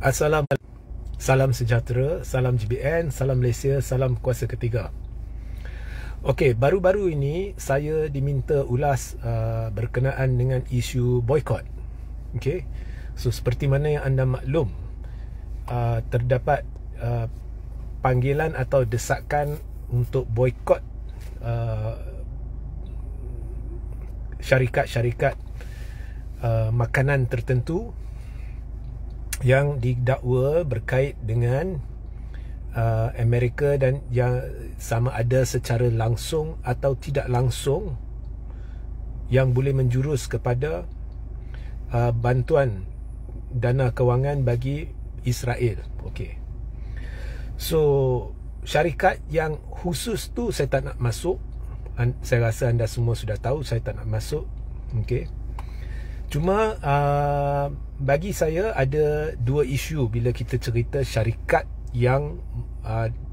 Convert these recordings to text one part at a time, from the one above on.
Salam sejahtera, salam GBN, salam Malaysia, salam kuasa ketiga. Okey, baru-baru ini saya diminta ulas berkenaan dengan isu boykot. Okey. So seperti mana yang anda maklum, terdapat panggilan atau desakan untuk boykot syarikat-syarikat makanan tertentu yang didakwa berkait dengan Amerika dan yang sama ada secara langsung atau tidak langsung yang boleh menjurus kepada bantuan dana kewangan bagi Israel. Okey. So syarikat yang khusus tu saya tak nak masuk. Saya rasa anda semua sudah tahu, saya tak nak masuk. Okey. Cuma bagi saya ada dua isu bila kita cerita syarikat yang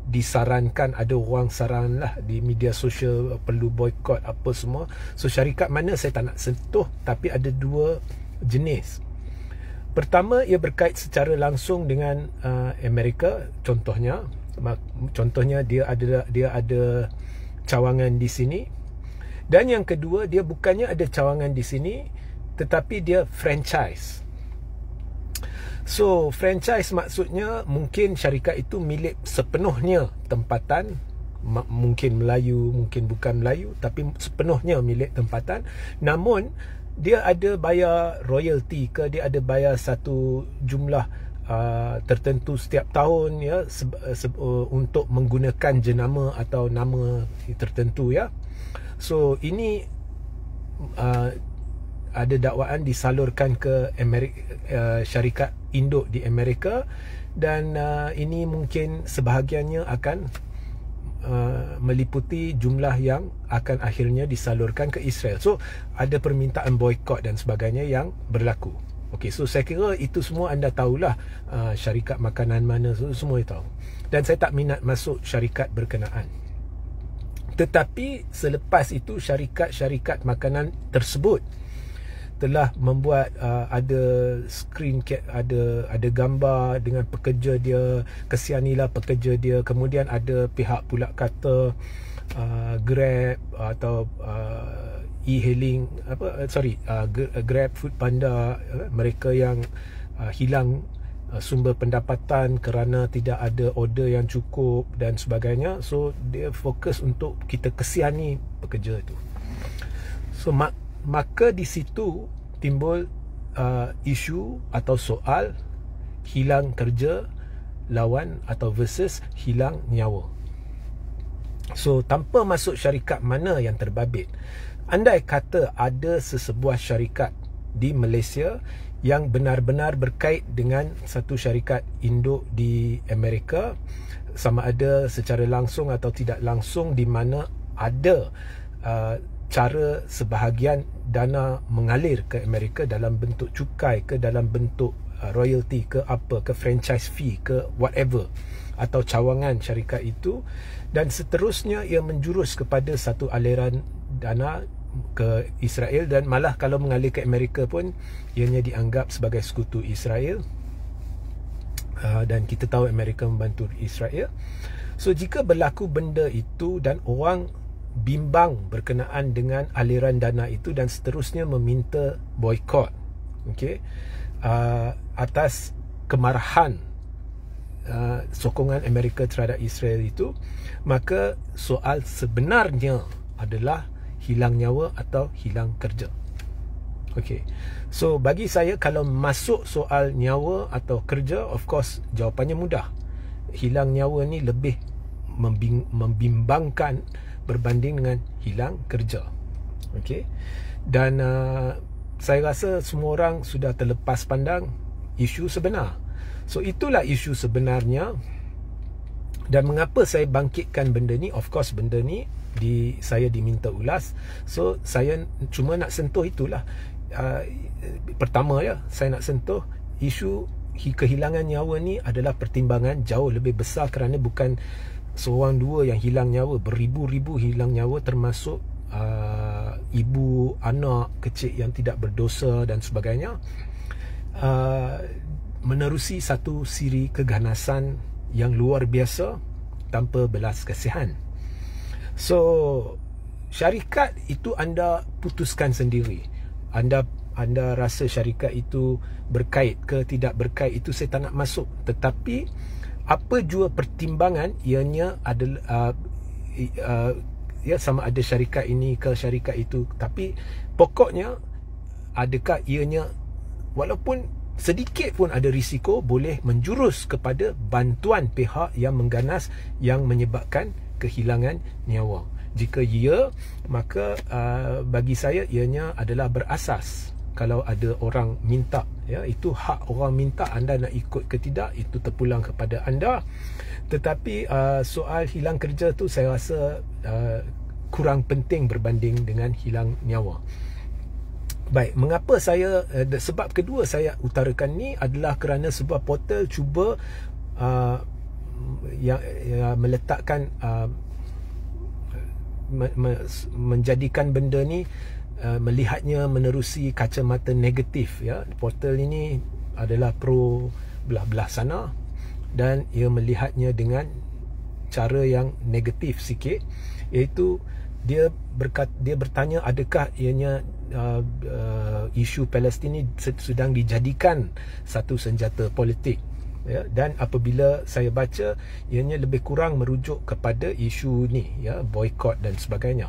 disarankan, ada orang saran lah di media sosial perlu boykot apa semua. So syarikat mana saya tak nak sentuh, tapi ada dua jenis. Pertama, ia berkait secara langsung dengan Amerika. Contohnya dia ada cawangan di sini. Dan yang kedua, dia bukannya ada cawangan di sini, tetapi dia franchise. So franchise maksudnya mungkin syarikat itu milik sepenuhnya tempatan, mungkin Melayu, mungkin bukan Melayu, tapi sepenuhnya milik tempatan. Namun dia ada bayar royalty ke, dia ada bayar satu jumlah tertentu setiap tahun ya, untuk menggunakan jenama atau nama tertentu ya. So ini ada dakwaan disalurkan ke syarikat induk di Amerika, dan ini mungkin sebahagiannya akan meliputi jumlah yang akan akhirnya disalurkan ke Israel. So ada permintaan boykot dan sebagainya yang berlaku. Okey, so saya kira itu semua anda tahulah, syarikat makanan mana, semua tahu. Dan saya tak minat masuk syarikat berkenaan. Tetapi selepas itu syarikat-syarikat makanan tersebut telah membuat ada screen cap, ada gambar dengan pekerja dia, kesianilah pekerja dia. Kemudian ada pihak pula kata Grab atau e-hailing Grab, Food Panda, mereka yang hilang sumber pendapatan kerana tidak ada order yang cukup dan sebagainya. So dia fokus untuk kita kesiani pekerja itu. So maka di situ timbul isu atau soal hilang kerja lawan atau versus hilang nyawa. So tanpa masuk syarikat mana yang terbabit, andai kata ada sesebuah syarikat di Malaysia yang benar-benar berkait dengan satu syarikat induk di Amerika, sama ada secara langsung atau tidak langsung, di mana ada cara sebahagian dana mengalir ke Amerika dalam bentuk cukai ke, dalam bentuk royalty ke, apa ke, franchise fee ke, whatever, atau cawangan syarikat itu, dan seterusnya ia menjurus kepada satu aliran dana ke Israel. Dan malah kalau mengalir ke Amerika pun ianya dianggap sebagai sekutu Israel, dan kita tahu Amerika membantu Israel. So jika berlaku benda itu dan orang bimbang berkenaan dengan aliran dana itu dan seterusnya meminta boykot, okey, atas kemarahan sokongan Amerika terhadap Israel itu, maka soal sebenarnya adalah hilang nyawa atau hilang kerja. Okey. So bagi saya, kalau masuk soal nyawa atau kerja, of course jawapannya mudah. Hilang nyawa ni lebih membimbangkan berbanding dengan hilang kerja. Okey. Dan saya rasa semua orang sudah terlepas pandang isu sebenar. So itulah isu sebenarnya. Dan mengapa saya bangkitkan benda ni? Of course benda ni saya diminta ulas. So saya cuma nak sentuh itulah. Pertama ya, saya nak sentuh isu kehilangan nyawa ni adalah pertimbangan jauh lebih besar, kerana bukan seorang dua yang hilang nyawa, beribu-ribu hilang nyawa, termasuk ibu, anak kecil yang tidak berdosa dan sebagainya. menerusi satu siri keganasan yang luar biasa tanpa belas kasihan. So syarikat itu anda putuskan sendiri. Anda rasa syarikat itu berkait ke tidak berkait, itu saya tak nak masuk. Tetapi apa jua pertimbangan, ianya adalah ya, sama ada syarikat ini ke syarikat itu. Tapi pokoknya, adakah ianya walaupun sedikit pun ada risiko, boleh menjurus kepada bantuan pihak yang mengganas, yang menyebabkan kehilangan nyawa. Jika ya, maka bagi saya ianya adalah berasas. Kalau ada orang minta, ya, itu hak orang minta, anda nak ikut ke tidak, itu terpulang kepada anda. Tetapi soal hilang kerja tu saya rasa kurang penting berbanding dengan hilang nyawa. Baik, mengapa saya sebab kedua saya utarakan ni adalah kerana sebuah portal cuba yang meletakkan menjadikan benda ni, melihatnya menerusi kacamata negatif, ya. Portal ini adalah pro belah-belah sana, dan ia melihatnya dengan cara yang negatif sikit, iaitu dia bertanya adakah ianya isu Palestin ini sedang dijadikan satu senjata politik, ya. Dan apabila saya baca, ianya lebih kurang merujuk kepada isu ni, ya, boikot dan sebagainya.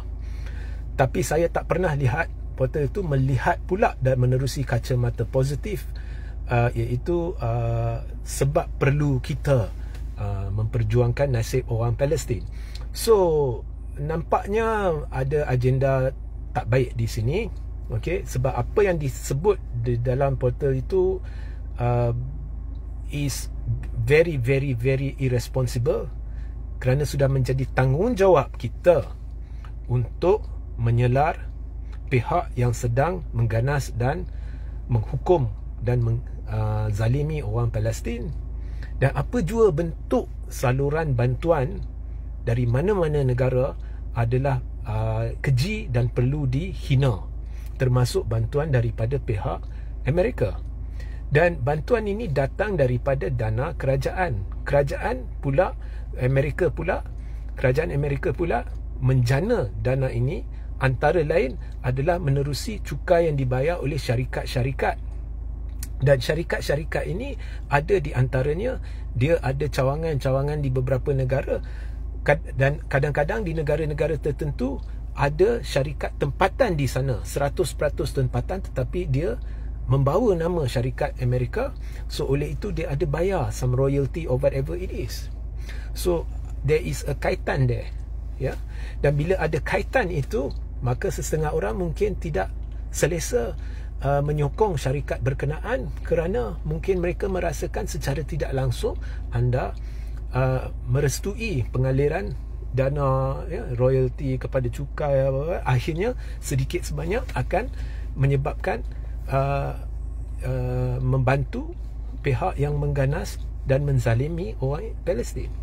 Tapi saya tak pernah lihat portal itu melihat pula dan menerusi kacamata positif, iaitu sebab perlu kita memperjuangkan nasib orang Palestin. So nampaknya ada agenda tak baik di sini, okey, sebab apa yang disebut di dalam portal itu is very very very irresponsible, kerana sudah menjadi tanggungjawab kita untuk menyelar pihak yang sedang mengganas dan menghukum dan menzalimi orang Palestin. Dan apa jua bentuk saluran bantuan dari mana-mana negara adalah keji dan perlu dihina, termasuk bantuan daripada pihak Amerika. Dan bantuan ini datang daripada dana kerajaan. Kerajaan pula, kerajaan Amerika pula menjana dana ini, antara lain adalah menerusi cukai yang dibayar oleh syarikat-syarikat. Dan syarikat-syarikat ini ada di antaranya, dia ada cawangan-cawangan di beberapa negara, dan kadang-kadang di negara-negara tertentu ada syarikat tempatan di sana, 100% tempatan, tetapi dia membawa nama syarikat Amerika. So oleh itu dia ada bayar some royalty or whatever it is. So there is a kaitan there, ya. Dan bila ada kaitan itu, maka sesetengah orang mungkin tidak selesa menyokong syarikat berkenaan, kerana mungkin mereka merasakan secara tidak langsung anda merestui pengaliran dana, ya, royalty kepada cukai, akhirnya sedikit sebanyak akan menyebabkan membantu pihak yang mengganas dan menzalimi orang Palestin.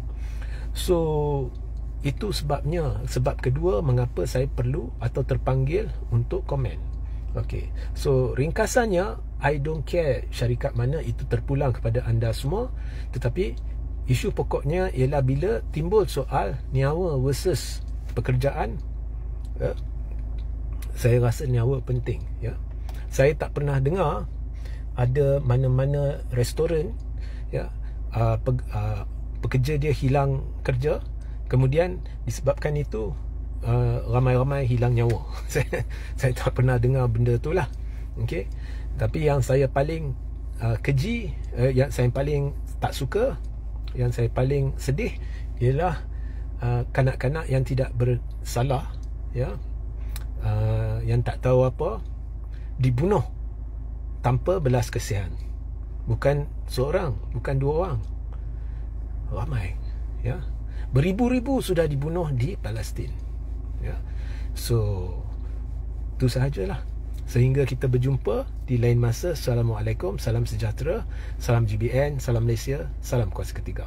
So itu sebabnya, sebab kedua mengapa saya perlu atau terpanggil untuk komen. Okey, so ringkasannya, I don't care syarikat mana itu terpulang kepada anda semua, tetapi isu pokoknya ialah bila timbul soal nyawa versus pekerjaan, ya, saya rasa nyawa penting, ya. Saya tak pernah dengar ada mana-mana restoran, ya, pekerja dia hilang kerja, kemudian disebabkan itu ramai-ramai hilang nyawa. Saya tak pernah dengar benda tu lah. Okay? Tapi yang saya paling keji, yang saya paling tak suka, yang saya paling sedih ialah kanak-kanak yang tidak bersalah, ya, yang tak tahu apa, dibunuh tanpa belas kasihan. Bukan seorang, bukan dua orang, ramai, ya. Beribu-ribu sudah dibunuh di Palestin, ya. So itu sahajalah. Sehingga kita berjumpa di lain masa. Assalamualaikum, salam sejahtera, salam GBN, salam Malaysia, salam kuasa ketiga.